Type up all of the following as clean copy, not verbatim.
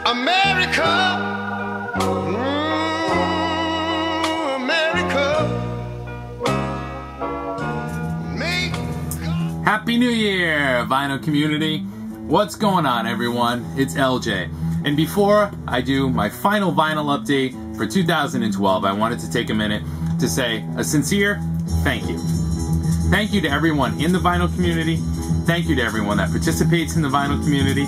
America, America. Happy New Year, vinyl community. What's going on, everyone? It's LJ. And before I do my final vinyl update for 2012, I wanted to take a minute to say a sincere thank you. Thank you to everyone in the vinyl community. Thank you to everyone that participates in the vinyl community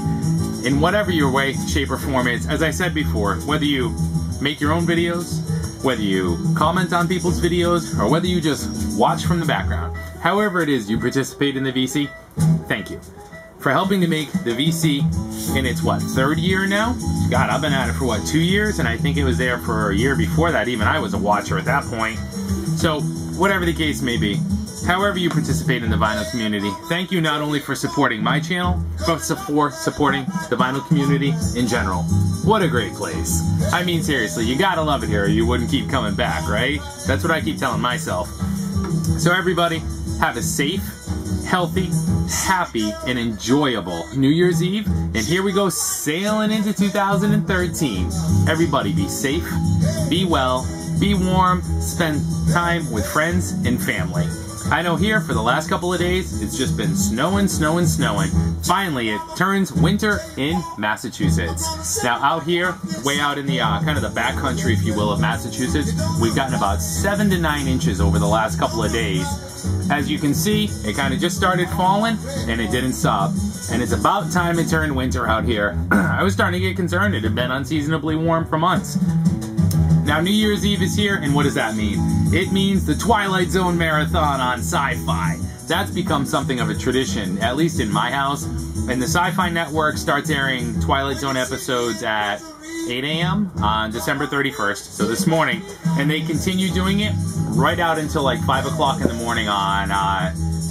in whatever your way, shape, or form is. As I said before, whether you make your own videos, whether you comment on people's videos, or whether you just watch from the background, however it is you participate in the VC, thank you for helping to make the VC in its, what, third year now? God, I've been at it for, what, 2 years? And I think it was there for a year before that. Even I was a watcher at that point. So, whatever the case may be, however you participate in the vinyl community, thank you not only for supporting my channel, but for supporting the vinyl community in general. What a great place. I mean, seriously, you gotta love it here or you wouldn't keep coming back, right? That's what I keep telling myself. So everybody, have a safe, healthy, happy, and enjoyable New Year's Eve. And here we go, sailing into 2013. Everybody be safe, be well, be warm, spend time with friends and family. I know here for the last couple of days, it's just been snowing, snowing, snowing. Finally, it turns winter in Massachusetts. Now out here, way out in the kind of the back country, if you will, of Massachusetts, we've gotten about 7 to 9 inches over the last couple of days. As you can see, it kind of just started falling, and it didn't stop. And it's about time it turned winter out here. I was starting to get concerned. It had been unseasonably warm for months. Now, New Year's Eve is here, and what does that mean? It means the Twilight Zone Marathon on Sci-Fi. That's become something of a tradition, at least in my house. And the Sci-Fi Network starts airing Twilight Zone episodes at 8 a.m. on December 31st, so this morning. And they continue doing it right out until like 5 o'clock in the morning on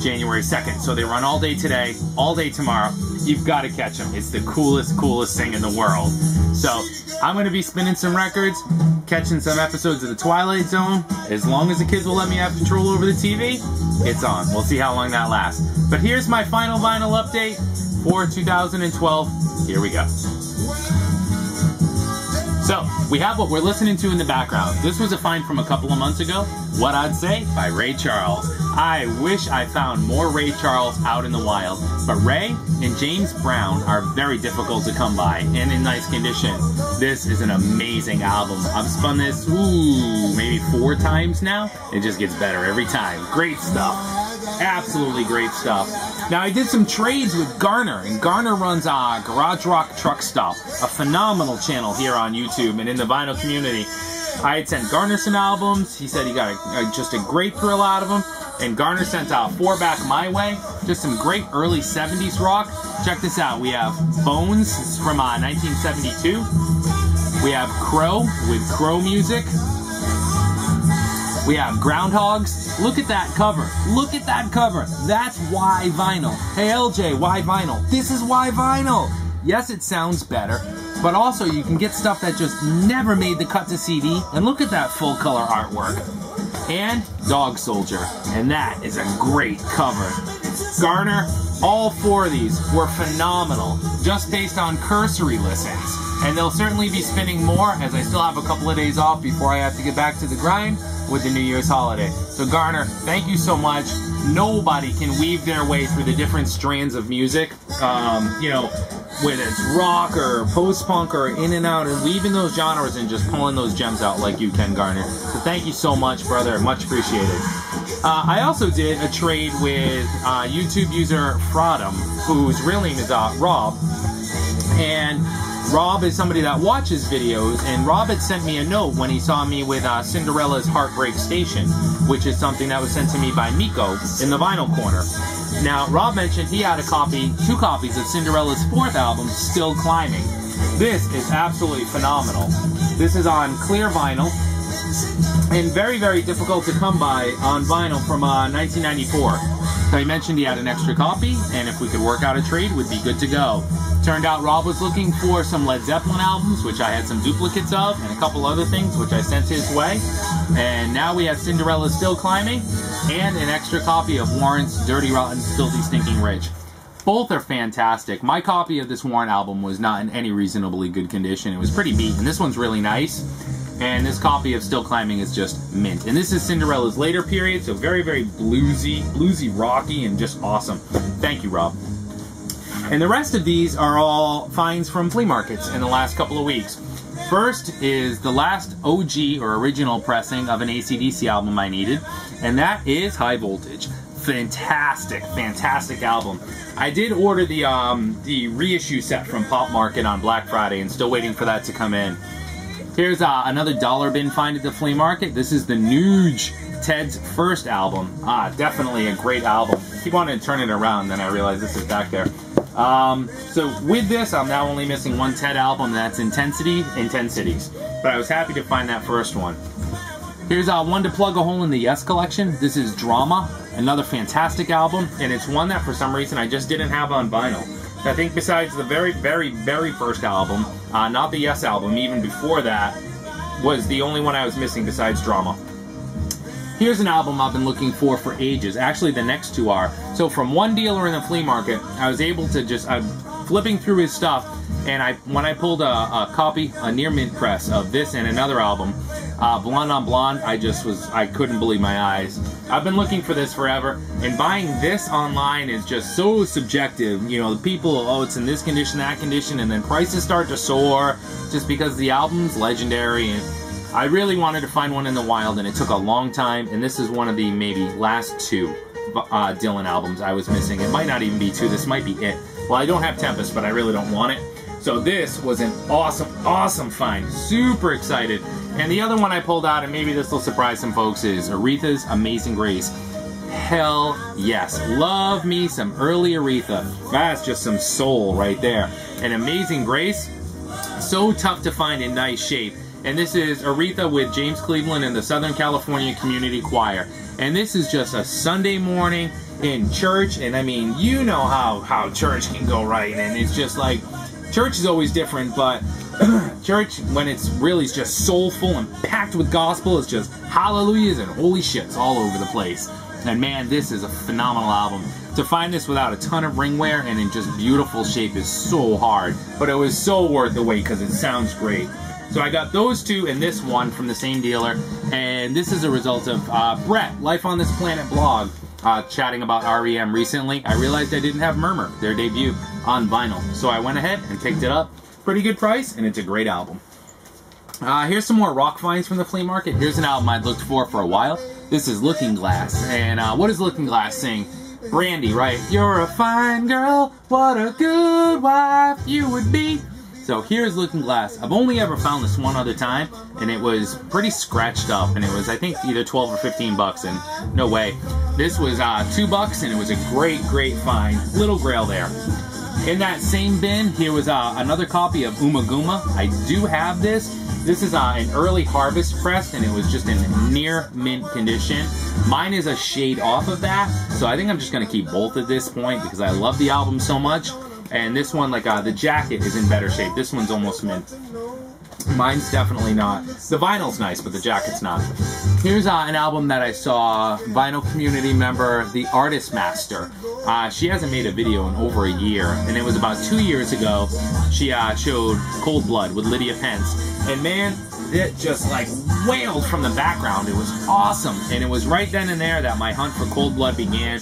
January 2nd. So they run all day today, all day tomorrow. You've got to catch them. It's the coolest thing in the world. So I'm going to be spinning some records, catching some episodes of the Twilight Zone. As long as the kids will let me have control over the TV, it's on. We'll see how long that lasts. But here's my final vinyl update for 2012. Here we go. So, we have what we're listening to in the background. This was a find from a couple of months ago, What I'd Say by Ray Charles. I wish I found more Ray Charles out in the wild, but Ray and James Brown are very difficult to come by and in nice condition. This is an amazing album. I've spun this, maybe 4 times now. It just gets better every time. Great stuff. Absolutely great stuff. Now, I did some trades with Garner, and Garner runs Garage Rock Truck Stop, a phenomenal channel here on YouTube and in the vinyl community. I had sent Garner some albums. He said he got just a great thrill out of them. And Garner sent out 4 back my way. Just some great early 70s rock. Check this out. We have Bones from 1972. We have Crow with Crow music. We have Groundhogs. Look at that cover. Look at that cover. That's why vinyl. Hey LJ, why vinyl? This is why vinyl. Yes, it sounds better, but also you can get stuff that just never made the cut to CD. And look at that full color artwork. And Dog Soldier. And that is a great cover. Garner, all 4 of these were phenomenal, just based on cursory listens. And they'll certainly be spinning more, as I still have a couple of days off before I have to get back to the grind with the New Year's holiday. So Garner, thank you so much. Nobody can weave their way through the different strands of music, you know, whether it's rock or post-punk or in and out, and weaving those genres and just pulling those gems out like you can, Garner. So thank you so much, brother. Much appreciated. I also did a trade with YouTube user Fraudum, whose real name is Rob, and Rob is somebody that watches videos, and Rob had sent me a note when he saw me with Cinderella's Heartbreak Station, which is something that was sent to me by Miko in the Vinyl Corner. Now, Rob mentioned he had 2 copies of Cinderella's 4th album, Still Climbing. This is absolutely phenomenal. This is on clear vinyl, and very difficult to come by on vinyl from 1994. So he mentioned he had an extra copy, and if we could work out a trade, we'd be good to go. Turned out Rob was looking for some Led Zeppelin albums, which I had some duplicates of, and a couple other things, which I sent his way. And now we have Cinderella's Still Climbing, and an extra copy of Warrant's Dirty Rotten Filthy Stinking Rich. Both are fantastic. My copy of this Warrant album was not in any reasonably good condition. It was pretty beaten. This one's really nice. And this copy of Still Climbing is just mint. And this is Cinderella's later period, so very, very bluesy, rocky, and just awesome. Thank you, Rob. And the rest of these are all finds from flea markets in the last couple of weeks. First is the last OG or original pressing of an AC/DC album I needed, and that is High Voltage. Fantastic album. I did order the reissue set from Pop Market on Black Friday and still waiting for that to come in. Here's another dollar bin find at the flea market. This is the Nuge, Ted's first album. Definitely a great album. Keep wanting to turn it around, then I realize this is back there. So with this, I'm now only missing one Ted album, and that's Intensities. But I was happy to find that first one. Here's one to plug a hole in the Yes collection. This is Drama, another fantastic album, and it's one that for some reason I just didn't have on vinyl. I think besides the very, very first album, not the Yes album, even before that, was the only one I was missing besides Drama. Here's an album I've been looking for ages. Actually, the next two are. So from one dealer in the flea market, I was able to just, I'm flipping through his stuff, and when I pulled a copy, a near mint press of this and another album, Blonde on Blonde, I couldn't believe my eyes. I've been looking for this forever, and buying this online is just so subjective. You know, the people, oh, it's in this condition, that condition, and then prices start to soar just because the album's legendary. And I really wanted to find one in the wild, and it took a long time, and this is one of the maybe last two Dylan albums I was missing. It might not even be two, this might be it. Well, I don't have Tempest, but I really don't want it. So this was an awesome find. Super excited. And the other one I pulled out, and maybe this will surprise some folks, is Aretha's Amazing Grace. Hell yes. Love me some early Aretha. That's just some soul right there. And Amazing Grace, so tough to find in nice shape. And this is Aretha with James Cleveland and the Southern California Community Choir. And this is just a Sunday morning in church, and I mean, you know how church can go right, and it's just like, church is always different, but church, when it's really just soulful and packed with gospel, it's just hallelujahs and holy shits all over the place. And man, this is a phenomenal album. To find this without a ton of ringwear and in just beautiful shape is so hard, but it was so worth the wait because it sounds great. So I got those two and this one from the same dealer, and this is a result of Brett, Life on This Planet blog, chatting about Harvey Am recently. I realized I didn't have Murmur, their debut, on vinyl. So I went ahead and picked it up. Pretty good price, and it's a great album. Here's some more rock finds from the flea market. Here's an album I'd looked for a while. This is Looking Glass. And what does Looking Glass sing? Brandy, right? You're a fine girl, what a good wife you would be. So here's Looking Glass. I've only ever found this one other time, and it was pretty scratched up, and it was, I think, either 12 or 15 bucks, and no way. This was $2, and it was a great find. Little Grail there. In that same bin, here was another copy of Uma Guma. I do have this. This is an early harvest press, and it was just in near mint condition. Mine is a shade off of that, so I think I'm just going to keep both at this point because I love the album so much. And this one, like the jacket is in better shape. This one's almost mint. Mine's definitely not. The vinyl's nice, but the jacket's not. Here's an album that I saw vinyl community member, The Artist Master. She hasn't made a video in over a year, and it was about 2 years ago. She showed Cold Blood with Lydia Pence, and man, it just like wailed from the background. It was awesome, and it was right then and there that my hunt for Cold Blood began.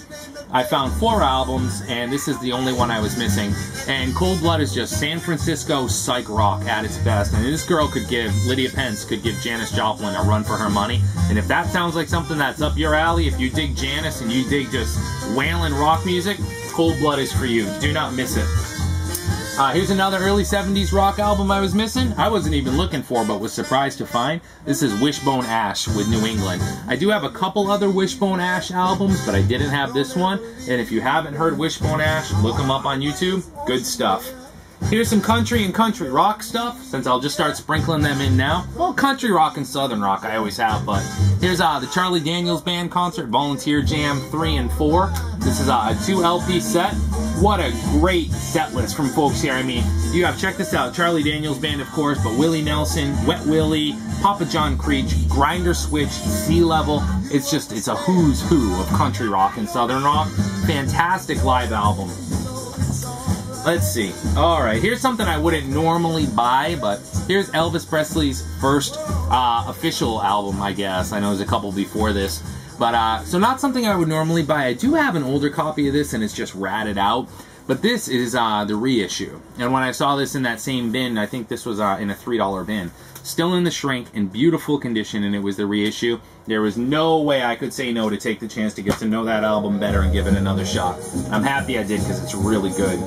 I found 4 albums, and this is the only one I was missing. And Cold Blood is just San Francisco psych rock at its best. And this girl could give, Lydia Pence could give Janis Joplin a run for her money. And if that sounds like something that's up your alley, if you dig Janis and you dig just wailing rock music, Cold Blood is for you. Do not miss it. Here's another early 70s rock album I was missing. I wasn't even looking for, but was surprised to find. This is Wishbone Ash with New England. I do have a couple other Wishbone Ash albums, but I didn't have this one. And if you haven't heard Wishbone Ash, look them up on YouTube. Good stuff. Here's some country and country rock stuff, since I'll just start sprinkling them in now. Well, country rock and southern rock I always have, but here's the Charlie Daniels Band concert, Volunteer Jam 3 and 4. This is a 2 LP set. What a great set list from folks here. I mean, you have, check this out, Charlie Daniels Band, of course, but Willie Nelson, Wet Willie, Papa John Creech, Grinder Switch, Sea Level. It's just, it's a who's who of country rock and southern rock. Fantastic live album. Let's see. All right, here's something I wouldn't normally buy, but here's Elvis Presley's first official album, I guess. I know there's a couple before this. But, so not something I would normally buy. I do have an older copy of this, and it's just ratted out. But this is the reissue. And when I saw this in that same bin, I think this was in a $3 bin. Still in the shrink, in beautiful condition, and it was the reissue. There was no way I could say no to take the chance to get to know that album better and give it another shot. I'm happy I did because it's really good.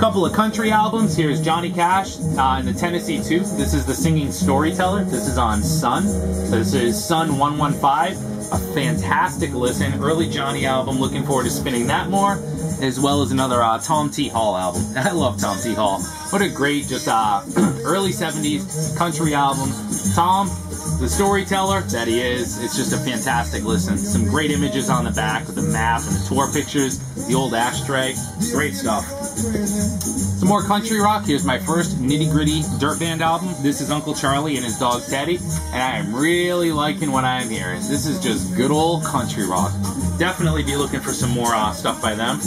Couple of country albums. Here's Johnny Cash in the Tennessee Tooth. This is the Singing Storyteller. This is on Sun. This is Sun 115. A fantastic listen. Early Johnny album. Looking forward to spinning that more. As well as another Tom T. Hall album. I love Tom T. Hall. What a great, just early 70s country album. Tom, the storyteller that he is, it's just a fantastic listen. Some great images on the back with the map and the tour pictures, the old ashtray. Great stuff. Some more country rock. Here's my first nitty-gritty dirt band album. This is Uncle Charlie and his dog Teddy, and I am really liking what I'm hearing. This is just good old country rock. Definitely be looking for some more stuff by them.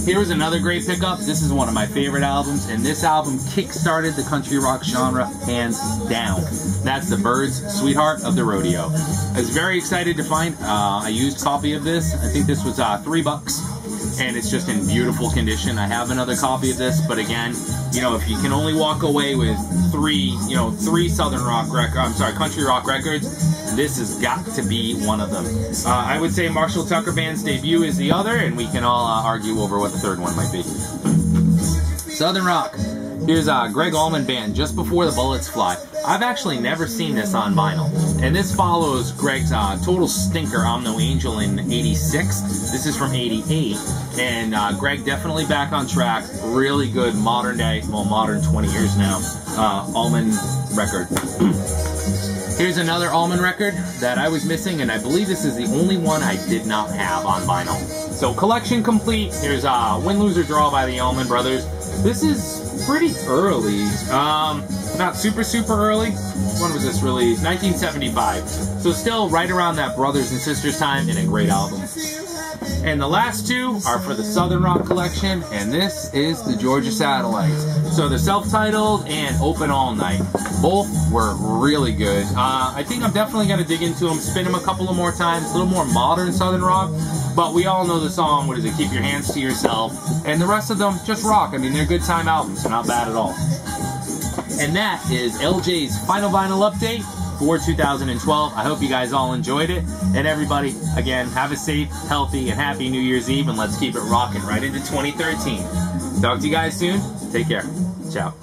Here's another great pickup. This is one of my favorite albums, and this album kick-started the country rock genre hands down. That's the Byrds, Sweetheart of the Rodeo. I was very excited to find a used copy of this. I think this was $3. And it's just in beautiful condition. I have another copy of this, but again, you know, if you can only walk away with three Southern rock country rock records, this has got to be one of them. I would say Marshall Tucker Band's Debut is the other, and we can all argue over what the third one might be. Southern rock. Here's Greg Allman Band, Just Before the Bullets Fly. I've actually never seen this on vinyl. And this follows Greg's total stinker, I'm No Angel, in '86. This is from '88. And Greg definitely back on track. Really good modern day, well, modern 20 years now, Allman record. Here's another Allman record that I was missing, and I believe this is the only one I did not have on vinyl. So collection complete. Here's Win, Lose, or Draw by the Allman Brothers. This is pretty early. Not super early. When was this released? 1975. So still right around that brothers and sisters time, and a great album. And the last two are for the Southern Rock Collection, and this is the Georgia Satellites. So the self-titled and Open All Night. Both were really good. I think I'm definitely going to dig into them, spin them a couple of more times, a little more modern Southern rock. But we all know the song, what is it, Keep Your Hands to Yourself. And the rest of them, just rock. I mean, they're good time albums, so not bad at all. And that is LJ's final vinyl update for 2012. I hope you guys all enjoyed it. And everybody, again, have a safe, healthy, and happy New Year's Eve, and let's keep it rocking right into 2013. Talk to you guys soon. Take care. Ciao.